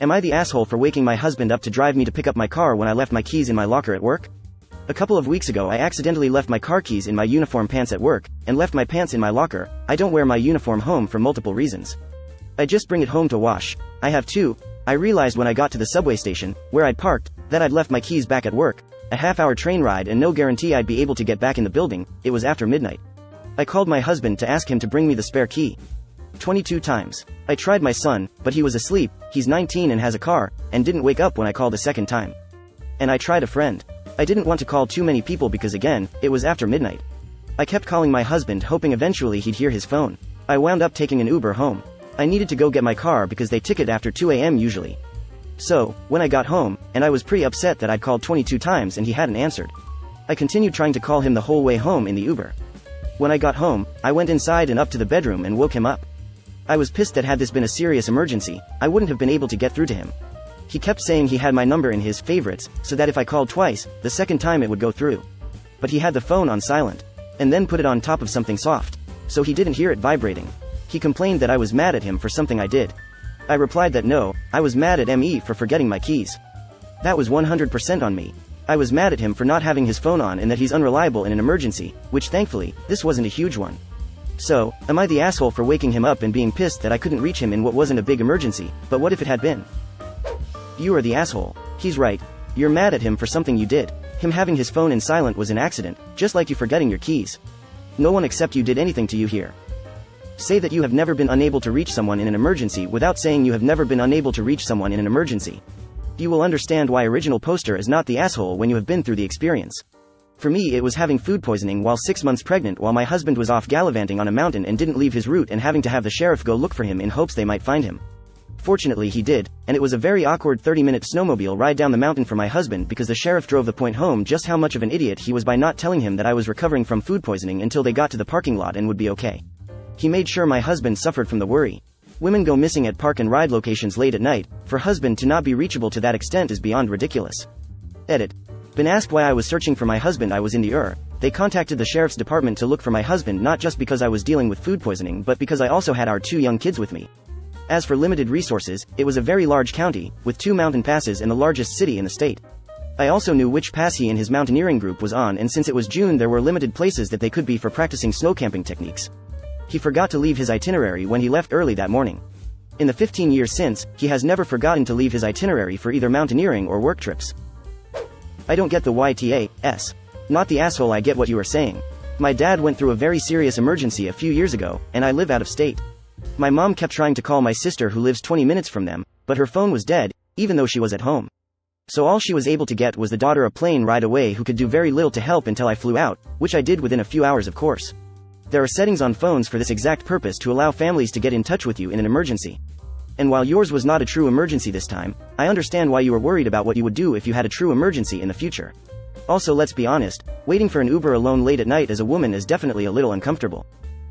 Am I the asshole for waking my husband up to drive me to pick up my car when I left my keys in my locker at work? A couple of weeks ago I accidentally left my car keys in my uniform pants at work, and left my pants in my locker. I don't wear my uniform home for multiple reasons. I just bring it home to wash. I have two. I realized when I got to the subway station, where I'd parked, that I'd left my keys back at work. A half-hour train ride and no guarantee I'd be able to get back in the building. It was after midnight. I called my husband to ask him to bring me the spare key. 22 times. I tried my son, but he was asleep. He's 19 and has a car, and didn't wake up when I called a second time. And I tried a friend. I didn't want to call too many people because again, it was after midnight. I kept calling my husband hoping eventually he'd hear his phone. I wound up taking an Uber home. I needed to go get my car because they ticket after 2 a.m. usually. So, when I got home, and I was pretty upset that I'd called 22 times and he hadn't answered. I continued trying to call him the whole way home in the Uber. When I got home, I went inside and up to the bedroom and woke him up. I was pissed that had this been a serious emergency, I wouldn't have been able to get through to him. He kept saying he had my number in his favorites, so that if I called twice, the second time it would go through. But he had the phone on silent, and then put it on top of something soft, so he didn't hear it vibrating. He complained that I was mad at him for something I did. I replied that no, I was mad at me for forgetting my keys. That was 100% on me. I was mad at him for not having his phone on and that he's unreliable in an emergency, which thankfully, this wasn't a huge one. So, am I the asshole for waking him up and being pissed that I couldn't reach him in what wasn't a big emergency, but what if it had been? You are the asshole. He's right. You're mad at him for something you did. Him having his phone in silent was an accident, just like you forgetting your keys. No one except you did anything to you here. Say that you have never been unable to reach someone in an emergency without saying you have never been unable to reach someone in an emergency. You will understand why original poster is not the asshole when you have been through the experience. For me it was having food poisoning while 6 months pregnant while my husband was off gallivanting on a mountain and didn't leave his route and having to have the sheriff go look for him in hopes they might find him. Fortunately he did, and it was a very awkward 30-minute snowmobile ride down the mountain for my husband because the sheriff drove the point home just how much of an idiot he was by not telling him that I was recovering from food poisoning until they got to the parking lot and would be okay. He made sure my husband suffered from the worry. Women go missing at park and ride locations late at night. For husband to not be reachable to that extent is beyond ridiculous. Edit. Been asked why I was searching for my husband. I was in the They contacted the sheriff's department to look for my husband not just because I was dealing with food poisoning but because I also had our 2 young kids with me. As for limited resources, it was a very large county, with 2 mountain passes and the largest city in the state. I also knew which pass he and his mountaineering group was on, and since it was June there were limited places that they could be for practicing snow camping techniques. He forgot to leave his itinerary when he left early that morning. In the 15 years since, he has never forgotten to leave his itinerary for either mountaineering or work trips. I don't get the YTA's. Not the asshole. I get what you are saying. My dad went through a very serious emergency a few years ago, and I live out of state. My mom kept trying to call my sister who lives 20 minutes from them, but her phone was dead, even though she was at home. So all she was able to get was the daughter a plane ride away who could do very little to help until I flew out, which I did within a few hours of course. There are settings on phones for this exact purpose to allow families to get in touch with you in an emergency. And while yours was not a true emergency this time, I understand why you were worried about what you would do if you had a true emergency in the future. Also, let's be honest, waiting for an Uber alone late at night as a woman is definitely a little uncomfortable.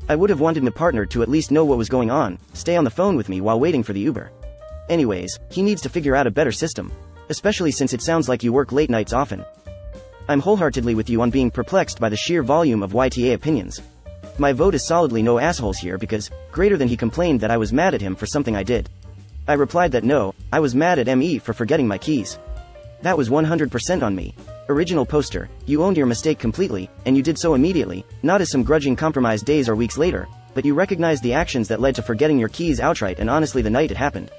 I would have wanted my partner to at least know what was going on, stay on the phone with me while waiting for the Uber. Anyways, he needs to figure out a better system. Especially since it sounds like you work late nights often. I'm wholeheartedly with you on being perplexed by the sheer volume of YTA opinions. My vote is solidly no assholes here because, greater than he complained that I was mad at him for something I did. I replied that no, I was mad at me for forgetting my keys. That was 100% on me. Original poster, you owned your mistake completely, and you did so immediately, not as some grudging compromise days or weeks later, but you recognized the actions that led to forgetting your keys outright and honestly the night it happened.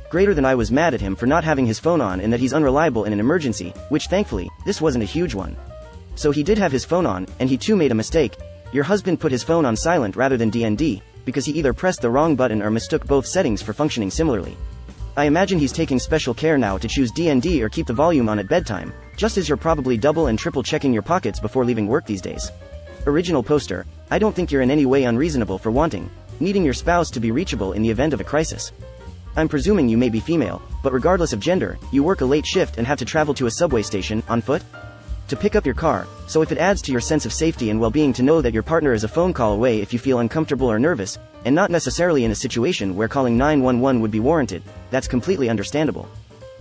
Greater than I was mad at him for not having his phone on and that he's unreliable in an emergency, which thankfully, this wasn't a huge one. So he did have his phone on, and he too made a mistake. Your husband put his phone on silent rather than DND, because he either pressed the wrong button or mistook both settings for functioning similarly. I imagine he's taking special care now to choose DND or keep the volume on at bedtime, just as you're probably double and triple checking your pockets before leaving work these days. Original poster, I don't think you're in any way unreasonable for needing your spouse to be reachable in the event of a crisis. I'm presuming you may be female, but regardless of gender, you work a late shift and have to travel to a subway station, on foot? To pick up your car, so if it adds to your sense of safety and well-being to know that your partner is a phone call away if you feel uncomfortable or nervous, and not necessarily in a situation where calling 911 would be warranted, that's completely understandable.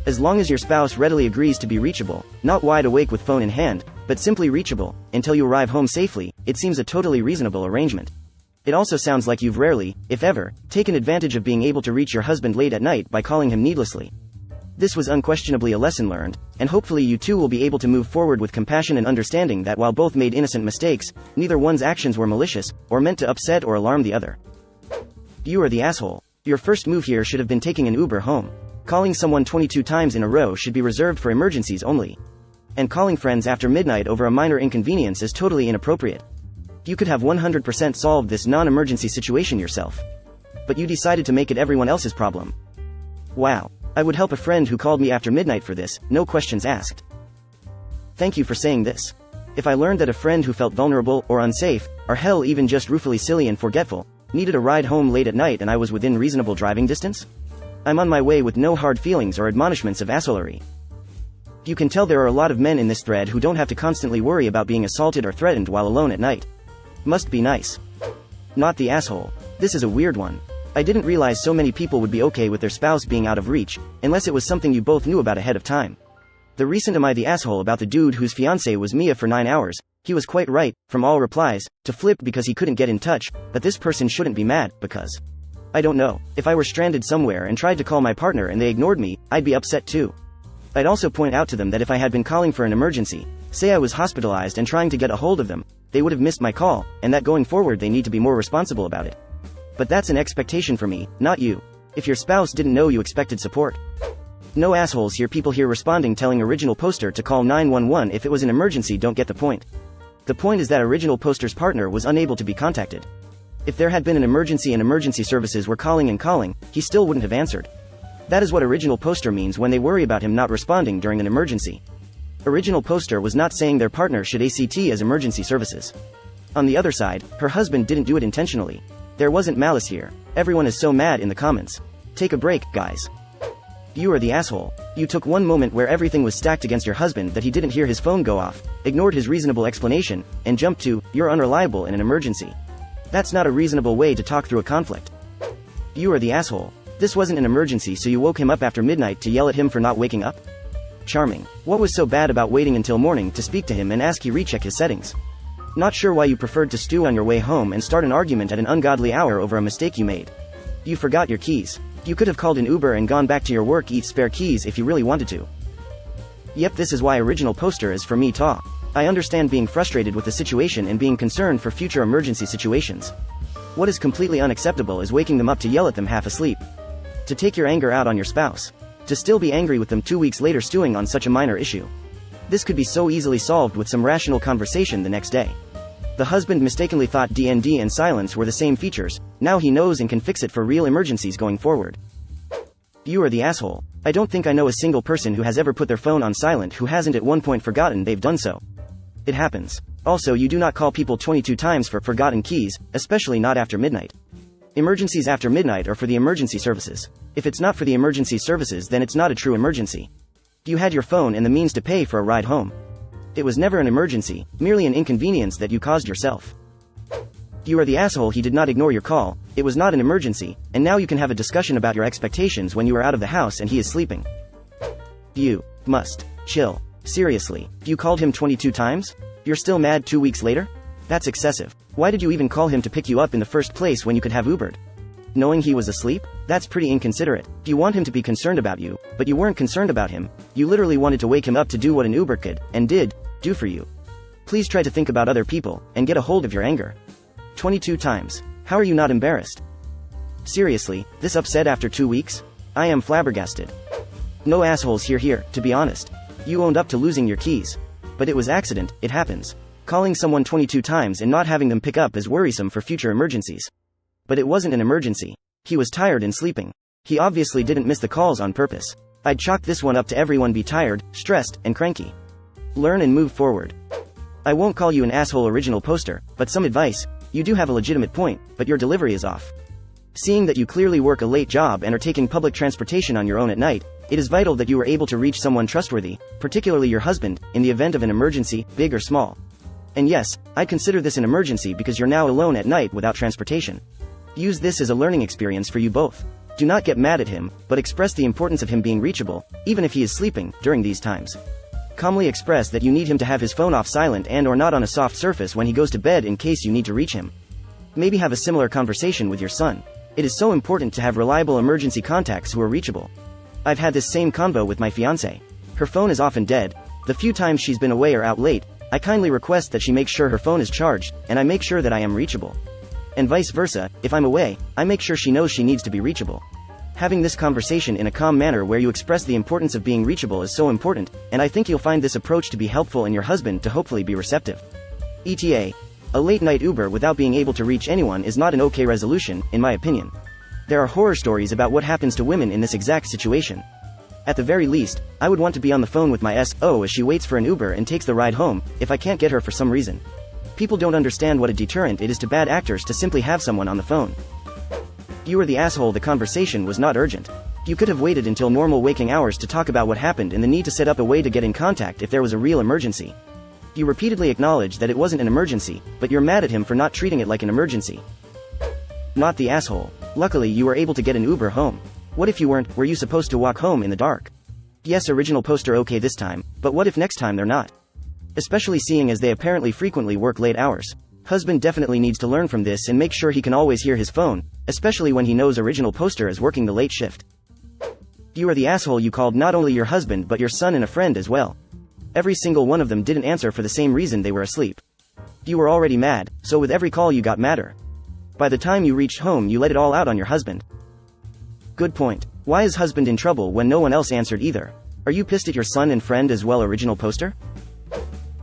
As long as your spouse readily agrees to be reachable, not wide awake with phone in hand, but simply reachable, until you arrive home safely, it seems a totally reasonable arrangement. It also sounds like you've rarely, if ever, taken advantage of being able to reach your husband late at night by calling him needlessly. This was unquestionably a lesson learned, and hopefully you too will be able to move forward with compassion and understanding that while both made innocent mistakes, neither one's actions were malicious, or meant to upset or alarm the other. You are the asshole. Your first move here should have been taking an Uber home. Calling someone 22 times in a row should be reserved for emergencies only. And calling friends after midnight over a minor inconvenience is totally inappropriate. You could have 100% solved this non-emergency situation yourself. But you decided to make it everyone else's problem. Wow. I would help a friend who called me after midnight for this, no questions asked. Thank you for saying this. If I learned that a friend who felt vulnerable, or unsafe, or hell even just ruefully silly and forgetful, needed a ride home late at night and I was within reasonable driving distance, I'm on my way with no hard feelings or admonishments of assholery. You can tell there are a lot of men in this thread who don't have to constantly worry about being assaulted or threatened while alone at night. Must be nice. Not the asshole. This is a weird one. I didn't realize so many people would be okay with their spouse being out of reach, unless it was something you both knew about ahead of time. The recent Am I the Asshole about the dude whose fiancée was Mia for 9 hours, he was quite right, from all replies, to flip because he couldn't get in touch, but this person shouldn't be mad, because I don't know, if I were stranded somewhere and tried to call my partner and they ignored me, I'd be upset too. I'd also point out to them that if I had been calling for an emergency, say I was hospitalized and trying to get a hold of them, they would have missed my call, and that going forward they need to be more responsible about it. But that's an expectation for me, not you. If your spouse didn't know you expected support. No assholes here. People here responding telling original poster to call 911 if it was an emergency don't get the point. The point is that original poster's partner was unable to be contacted. If there had been an emergency and emergency services were calling and calling, he still wouldn't have answered. That is what original poster means when they worry about him not responding during an emergency. Original poster was not saying their partner should ACT as emergency services. On the other side, her husband didn't do it intentionally. There wasn't malice here. Everyone is so mad in the comments. Take a break, guys. You are the asshole. You took one moment where everything was stacked against your husband that he didn't hear his phone go off, ignored his reasonable explanation, and jumped to, you're unreliable in an emergency. That's not a reasonable way to talk through a conflict. You are the asshole. This wasn't an emergency, so you woke him up after midnight to yell at him for not waking up? Charming. What was so bad about waiting until morning to speak to him and ask he recheck his settings? Not sure why you preferred to stew on your way home and start an argument at an ungodly hour over a mistake you made. You forgot your keys. You could have called an Uber and gone back to your work eat spare keys if you really wanted to. Yep, this is why original poster is for me ta. I understand being frustrated with the situation and being concerned for future emergency situations. What is completely unacceptable is waking them up to yell at them half asleep. To take your anger out on your spouse. To still be angry with them 2 weeks later stewing on such a minor issue. This could be so easily solved with some rational conversation the next day. The husband mistakenly thought DND and silence were the same features, now he knows and can fix it for real emergencies going forward. You are the asshole. I don't think I know a single person who has ever put their phone on silent who hasn't at one point forgotten they've done so. It happens. Also, you do not call people 22 times for forgotten keys, especially not after midnight. Emergencies after midnight are for the emergency services. If it's not for the emergency services, then it's not a true emergency. You had your phone and the means to pay for a ride home. It was never an emergency, merely an inconvenience that you caused yourself. You are the asshole. He did not ignore your call, it was not an emergency, and now you can have a discussion about your expectations when you are out of the house and he is sleeping. You must chill. Seriously, you called him 22 times? You're still mad 2 weeks later? That's excessive. Why did you even call him to pick you up in the first place when you could have Ubered? Knowing he was asleep? That's pretty inconsiderate. You want him to be concerned about you, but you weren't concerned about him. You literally wanted to wake him up to do what an Uber could, and did, do for you. Please try to think about other people, and get a hold of your anger. 22 times. How are you not embarrassed? Seriously, this upset after 2 weeks? I am flabbergasted. No assholes here, to be honest. You owned up to losing your keys. But it was accident, it happens. Calling someone 22 times and not having them pick up is worrisome for future emergencies. But it wasn't an emergency. He was tired and sleeping. He obviously didn't miss the calls on purpose. I'd chalk this one up to everyone be tired, stressed, and cranky. Learn and move forward. I won't call you an asshole original poster, but some advice. You do have a legitimate point, but your delivery is off. Seeing that you clearly work a late job and are taking public transportation on your own at night, it is vital that you are able to reach someone trustworthy, particularly your husband, in the event of an emergency, big or small. And yes, I consider this an emergency because you're now alone at night without transportation. Use this as a learning experience for you both. Do not get mad at him, but express the importance of him being reachable, even if he is sleeping, during these times. Calmly express that you need him to have his phone off silent and or not on a soft surface when he goes to bed in case you need to reach him. Maybe have a similar conversation with your son. It is so important to have reliable emergency contacts who are reachable. I've had this same convo with my fiancé. Her phone is often dead. The few times she's been away or out late, I kindly request that she make sure her phone is charged, and I make sure that I am reachable. And vice versa, if I'm away, I make sure she knows she needs to be reachable. Having this conversation in a calm manner where you express the importance of being reachable is so important, and I think you'll find this approach to be helpful in your husband to hopefully be receptive. ETA. A late-night Uber without being able to reach anyone is not an okay resolution, in my opinion. There are horror stories about what happens to women in this exact situation. At the very least, I would want to be on the phone with my SO as she waits for an Uber and takes the ride home, if I can't get her for some reason. People don't understand what a deterrent it is to bad actors to simply have someone on the phone. You were the asshole. The conversation was not urgent. You could have waited until normal waking hours to talk about what happened and the need to set up a way to get in contact if there was a real emergency. You repeatedly acknowledged that it wasn't an emergency, but you're mad at him for not treating it like an emergency. Not the asshole. Luckily you were able to get an Uber home. What if you weren't? Were you supposed to walk home in the dark? Yes, original poster okay this time, but what if next time they're not? Especially seeing as they apparently frequently work late hours. Husband definitely needs to learn from this and make sure he can always hear his phone, especially when he knows original poster is working the late shift. You are the asshole. You called not only your husband but your son and a friend as well. Every single one of them didn't answer for the same reason: they were asleep. You were already mad, so with every call you got madder. By the time you reached home you let it all out on your husband. Good point. Why is husband in trouble when no one else answered either? Are you pissed at your son and friend as well? Original poster?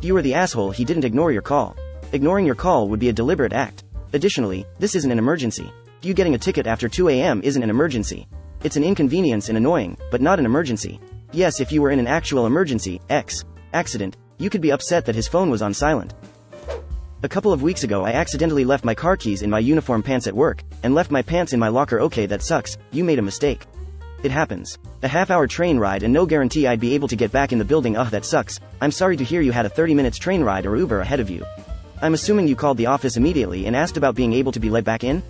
You were the asshole. He didn't ignore your call. Ignoring your call would be a deliberate act. Additionally, this isn't an emergency. You getting a ticket after 2 a.m. isn't an emergency. It's an inconvenience and annoying, but not an emergency. Yes, if you were in an actual emergency, accident, you could be upset that his phone was on silent. A couple of weeks ago I accidentally left my car keys in my uniform pants at work, and left my pants in my locker. Okay, that sucks. You made a mistake. It happens. A half-hour train ride and no guarantee I'd be able to get back in the building. Ugh, that sucks. I'm sorry to hear you had a 30 minutes train ride or Uber ahead of you. I'm assuming you called the office immediately and asked about being able to be let back in?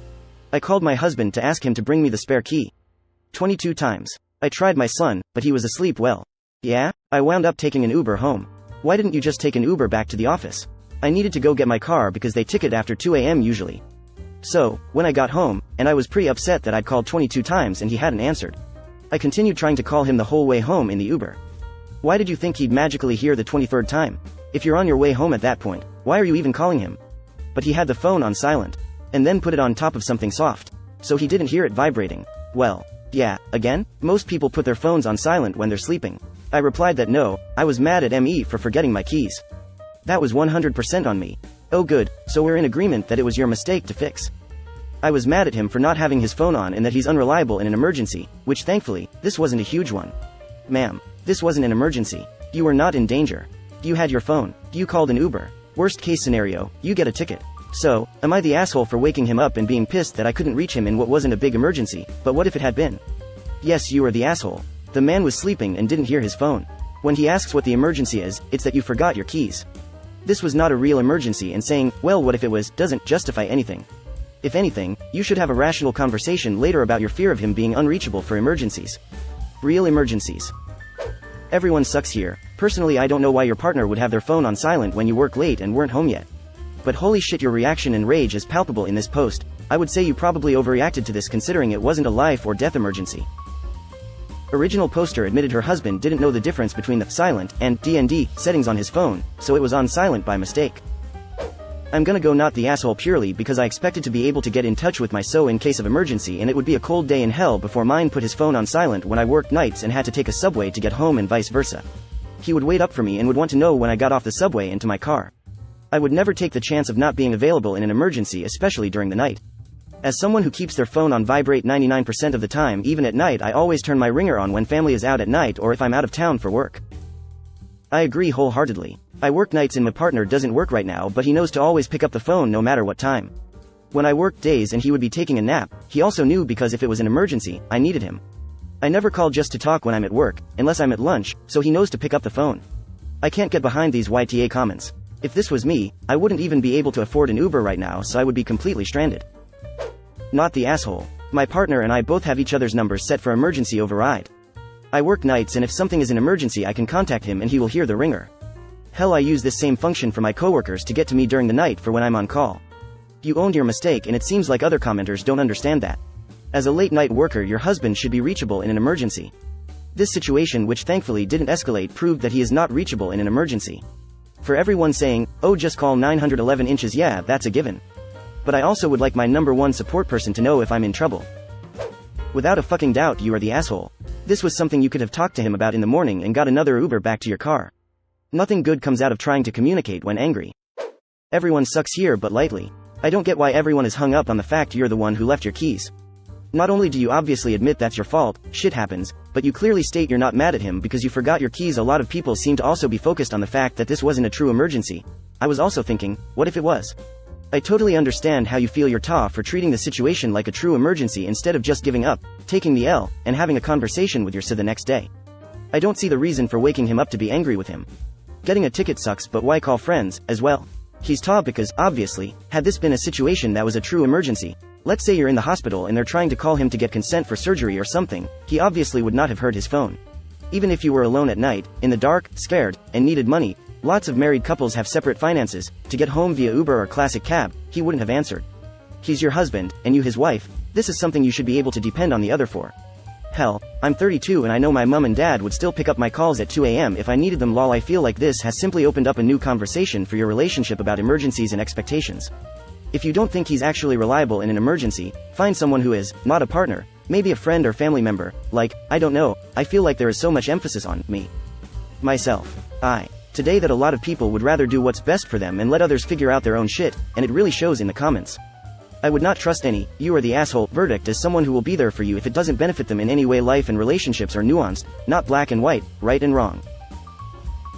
I called my husband to ask him to bring me the spare key. 22 times. I tried my son, but he was asleep. Well, yeah, I wound up taking an Uber home. Why didn't you just take an Uber back to the office? I needed to go get my car because they ticket after 2 a.m. usually. So, when I got home, and I was pretty upset that I'd called 22 times and he hadn't answered. I continued trying to call him the whole way home in the Uber. Why did you think he'd magically hear the 23rd time? If you're on your way home at that point, why are you even calling him? But he had the phone on silent. And then put it on top of something soft. So he didn't hear it vibrating. Well, yeah, again, most people put their phones on silent when they're sleeping. I replied that no, I was mad at me for forgetting my keys. That was 100% on me. Oh good, so we're in agreement that it was your mistake to fix. I was mad at him for not having his phone on and that he's unreliable in an emergency, which thankfully, this wasn't a huge one. Ma'am, this wasn't an emergency. You were not in danger. You had your phone. You called an Uber. Worst case scenario, you get a ticket. So, am I the asshole for waking him up and being pissed that I couldn't reach him in what wasn't a big emergency, but what if it had been? Yes, you are the asshole. The man was sleeping and didn't hear his phone. When he asks what the emergency is, it's that you forgot your keys. This was not a real emergency, and saying, well, what if it was, doesn't justify anything. If anything, you should have a rational conversation later about your fear of him being unreachable for emergencies. Real emergencies. Everyone sucks here. Personally, I don't know why your partner would have their phone on silent when you work late and weren't home yet. But holy shit, your reaction and rage is palpable in this post. I would say you probably overreacted to this considering it wasn't a life or death emergency. Original poster admitted her husband didn't know the difference between the silent and DND settings on his phone, so it was on silent by mistake. I'm gonna go not the asshole purely because I expected to be able to get in touch with my so in case of emergency, and it would be a cold day in hell before mine put his phone on silent when I worked nights and had to take a subway to get home and vice versa. He would wait up for me and would want to know when I got off the subway into my car. I would never take the chance of not being available in an emergency, especially during the night. As someone who keeps their phone on vibrate 99% of the time, even at night, I always turn my ringer on when family is out at night or if I'm out of town for work. I agree wholeheartedly. I work nights and my partner doesn't work right now, but he knows to always pick up the phone no matter what time. When I worked days and he would be taking a nap, he also knew because if it was an emergency, I needed him. I never call just to talk when I'm at work, unless I'm at lunch, so he knows to pick up the phone. I can't get behind these YTA comments. If this was me, I wouldn't even be able to afford an Uber right now, so I would be completely stranded. Not the asshole. My partner and I both have each other's numbers set for emergency override. I work nights and if something is an emergency I can contact him and he will hear the ringer. Hell, I use this same function for my coworkers to get to me during the night for when I'm on call. You owned your mistake and it seems like other commenters don't understand that. As a late night worker, your husband should be reachable in an emergency. This situation, which thankfully didn't escalate, proved that he is not reachable in an emergency. For everyone saying, oh just call 911 inches, yeah, that's a given. But I also would like my number one support person to know if I'm in trouble. Without a fucking doubt, you are the asshole. This was something you could have talked to him about in the morning and got another Uber back to your car. Nothing good comes out of trying to communicate when angry. Everyone sucks here, but lightly. I don't get why everyone is hung up on the fact you're the one who left your keys. Not only do you obviously admit that's your fault, shit happens, but you clearly state you're not mad at him because you forgot your keys. A lot of people seem to also be focused on the fact that this wasn't a true emergency. I was also thinking, what if it was? I totally understand how you feel your for treating the situation like a true emergency instead of just giving up, taking the L, and having a conversation with your the next day. I don't see the reason for waking him up to be angry with him. Getting a ticket sucks, but why call friends, as well? He's because, obviously, had this been a situation that was a true emergency, let's say you're in the hospital and they're trying to call him to get consent for surgery or something, he obviously would not have heard his phone. Even if you were alone at night, in the dark, scared, and needed money, lots of married couples have separate finances, to get home via Uber or classic cab, he wouldn't have answered. He's your husband, and you his wife, this is something you should be able to depend on the other for. Hell, I'm 32 and I know my mum and dad would still pick up my calls at 2 a.m. if I needed them. Lol, I feel like this has simply opened up a new conversation for your relationship about emergencies and expectations. If you don't think he's actually reliable in an emergency, find someone who is, not a partner, maybe a friend or family member, like, I don't know, I feel like there is so much emphasis on me. Myself. Today that a lot of people would rather do what's best for them and let others figure out their own shit, and it really shows in the comments. I would not trust any, you are the asshole, verdict as someone who will be there for you if it doesn't benefit them in any way. Life and relationships are nuanced, not black and white, right and wrong.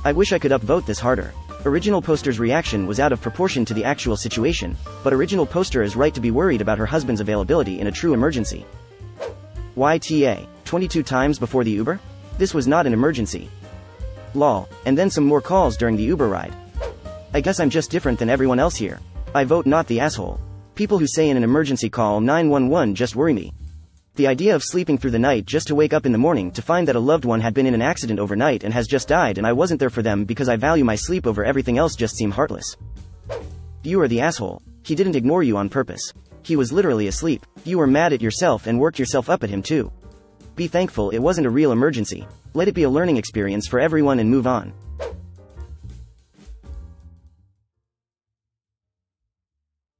I wish I could upvote this harder. Original poster's reaction was out of proportion to the actual situation, but original poster is right to be worried about her husband's availability in a true emergency. YTA, 22 times before the Uber? This was not an emergency. Lol, and then some more calls during the Uber ride. I guess I'm just different than everyone else here. I vote not the asshole. People who say in an emergency call 911 just worry me. The idea of sleeping through the night just to wake up in the morning to find that a loved one had been in an accident overnight and has just died and I wasn't there for them because I value my sleep over everything else just seem heartless. You are the asshole. He didn't ignore you on purpose. He was literally asleep. You were mad at yourself and worked yourself up at him too. Be thankful it wasn't a real emergency. Let it be a learning experience for everyone and move on.